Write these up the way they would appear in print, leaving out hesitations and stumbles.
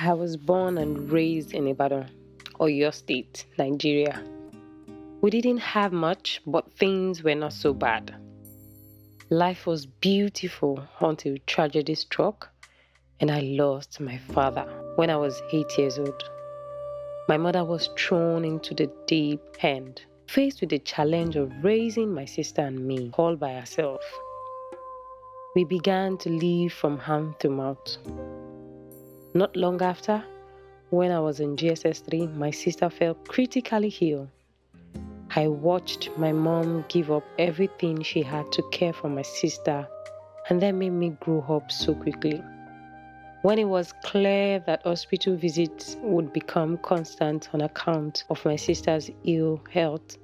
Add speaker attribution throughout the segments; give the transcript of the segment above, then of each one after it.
Speaker 1: I was born and raised in Ibadan, Oyo State, Nigeria. We didn't have much, but things were not so bad. Life was beautiful until tragedy struck and I lost my father when I was 8 years old. My mother was thrown into the deep end, faced with the challenge of raising my sister and me all by herself. We began to live from hand to mouth. Not long after, when I was in GSS 3, my sister fell critically ill. I watched my mom give up everything she had to care for my sister, and that made me grow up so quickly. When it was clear that hospital visits would become constant on account of my sister's ill health,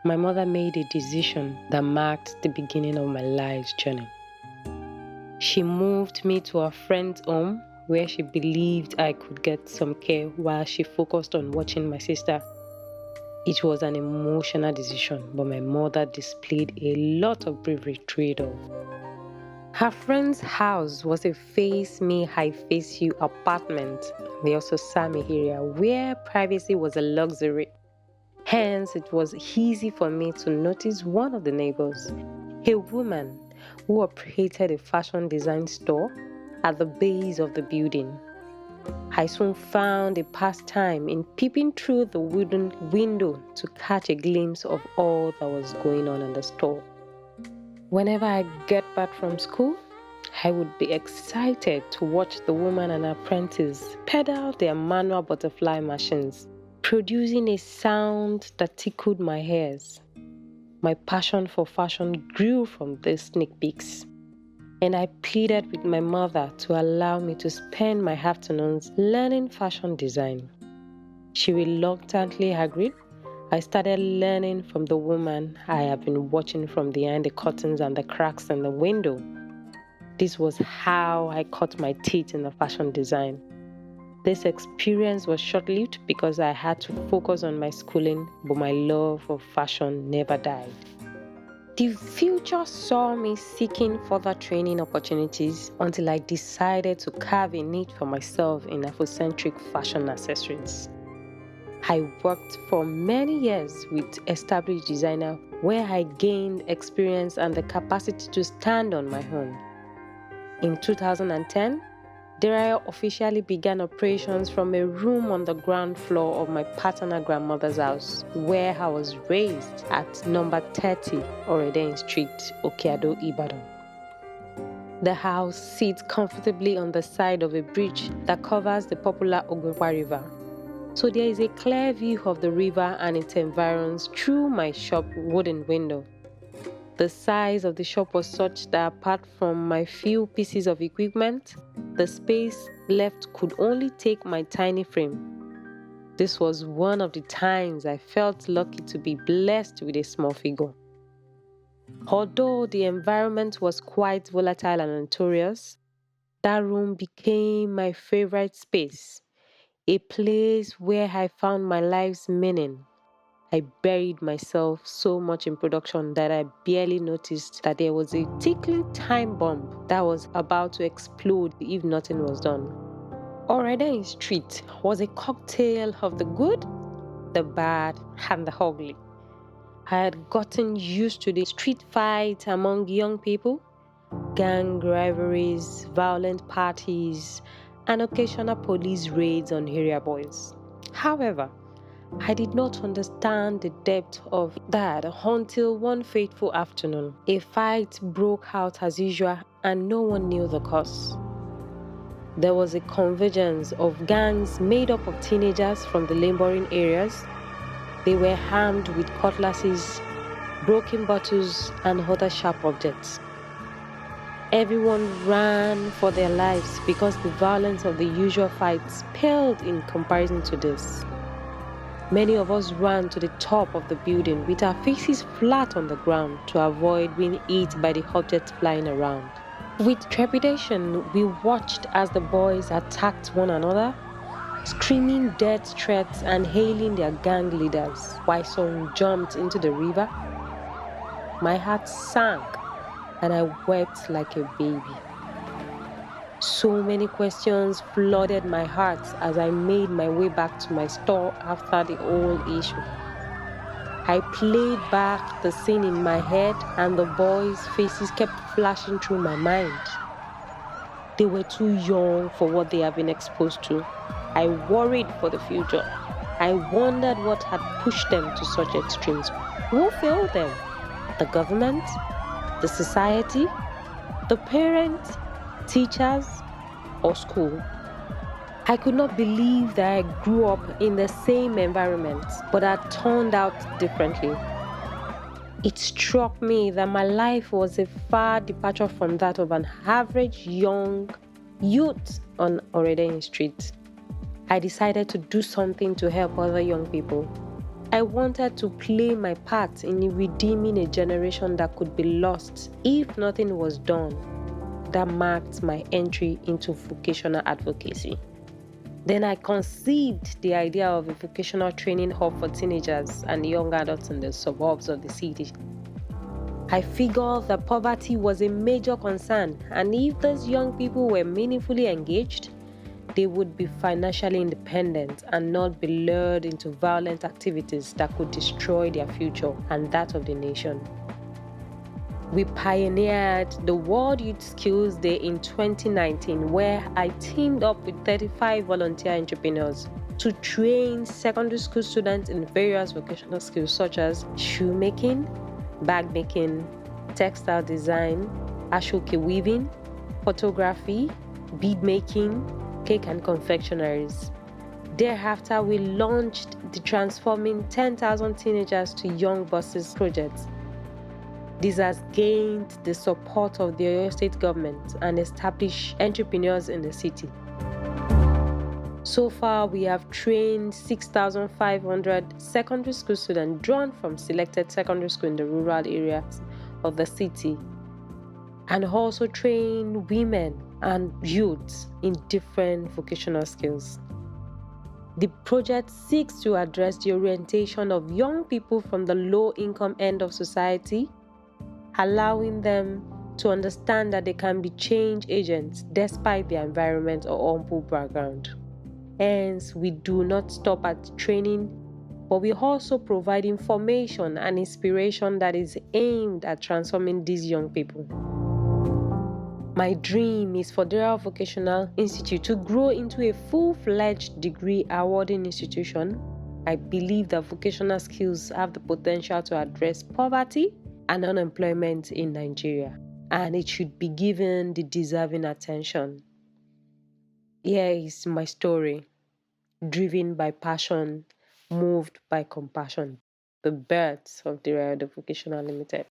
Speaker 1: my mother made a decision that marked the beginning of my life's journey. She moved me to a friend's home where she believed I could get some care while she focused on watching my sister. It was an emotional decision, but my mother displayed a lot of bravery through it all. Her friend's house was a face-me, I-face-you apartment in the Ososami area where privacy was a luxury. Hence, it was easy for me to notice one of the neighbors, a woman who operated a fashion design store at the base of the building. I soon found a pastime in peeping through the wooden window to catch a glimpse of all that was going on in the store. Whenever I get back from school, I would be excited to watch the woman and her apprentice pedal their manual butterfly machines, producing a sound that tickled my ears. My passion for fashion grew from these sneak peeks, and I pleaded with my mother to allow me to spend my afternoons learning fashion design. She reluctantly agreed. I started learning from the woman I have been watching from behind the curtains and the cracks in the window. This was how I cut my teeth in the fashion design. This experience was short-lived because I had to focus on my schooling, but my love for fashion never died. The future saw me seeking further training opportunities until I decided to carve a niche for myself in Afrocentric fashion accessories. I worked for many years with established designers where I gained experience and the capacity to stand on my own. In 2010, Derayo officially began operations from a room on the ground floor of my paternal grandmother's house, where I was raised at number 30 Oredein Street, Oke-Ado, Ibadan. The house sits comfortably on the side of a bridge that covers the popular Ogunpa River. So there is a clear view of the river and its environs through my shop wooden window. The size of the shop was such that apart from my few pieces of equipment, the space left could only take my tiny frame. This was one of the times I felt lucky to be blessed with a small figure. Although the environment was quite volatile and notorious, that room became my favorite space, a place where I found my life's meaning. I buried myself so much in production that I barely noticed that there was a tickling time bomb that was about to explode if nothing was done. Oredein Street was a cocktail of the good, the bad, and the ugly. I had gotten used to the street fight among young people, gang rivalries, violent parties, and occasional police raids on area boys. However, I did not understand the depth of that until one fateful afternoon. A fight broke out as usual and no one knew the cause. There was a convergence of gangs made up of teenagers from the neighboring areas. They were armed with cutlasses, broken bottles, and other sharp objects. Everyone ran for their lives because the violence of the usual fights paled in comparison to this. Many of us ran to the top of the building with our faces flat on the ground to avoid being hit by the objects flying around. With trepidation, we watched as the boys attacked one another, screaming death threats and hailing their gang leaders, while some jumped into the river. My heart sank and I wept like a baby. So many questions flooded my heart as I made my way back to my store after the whole issue. I played back the scene in my head, and the boys' faces kept flashing through my mind. They were too young for what they have been exposed to. I worried for the future. I wondered what had pushed them to such extremes. Who failed them? The government? The society? The parents? Teachers? Or school? I could not believe that I grew up in the same environment, but had turned out differently. It struck me that my life was a far departure from that of an average young youth on Oredein Street. I decided to do something to help other young people. I wanted to play my part in redeeming a generation that could be lost if nothing was done. That marked my entry into vocational advocacy. Then I conceived the idea of a vocational training hub for teenagers and young adults in the suburbs of the city. I figured that poverty was a major concern, and if those young people were meaningfully engaged, they would be financially independent and not be lured into violent activities that could destroy their future and that of the nation. We pioneered the World Youth Skills Day in 2019, where I teamed up with 35 volunteer entrepreneurs to train secondary school students in various vocational skills such as shoemaking, bag making, textile design, ashoke weaving, photography, bead making, cake and confectionaries. Thereafter, we launched the Transforming 10,000 Teenagers to Young Bosses project. This has gained the support of the Oyo State government and established entrepreneurs in the city. So far, we have trained 6,500 secondary school students drawn from selected secondary schools in the rural areas of the city, and also trained women and youths in different vocational skills. The project seeks to address the orientation of young people from the low-income end of society, allowing them to understand that they can be change agents despite their environment or humble background. Hence, we do not stop at training, but we also provide information and inspiration that is aimed at transforming these young people. My dream is for De'rayo Vocational Institute to grow into a full-fledged degree awarding institution. I believe that vocational skills have the potential to address poverty and unemployment in Nigeria, and it should be given the deserving attention. Here is my story, driven by passion, moved by compassion. The birth of Derayo Vocational Limited.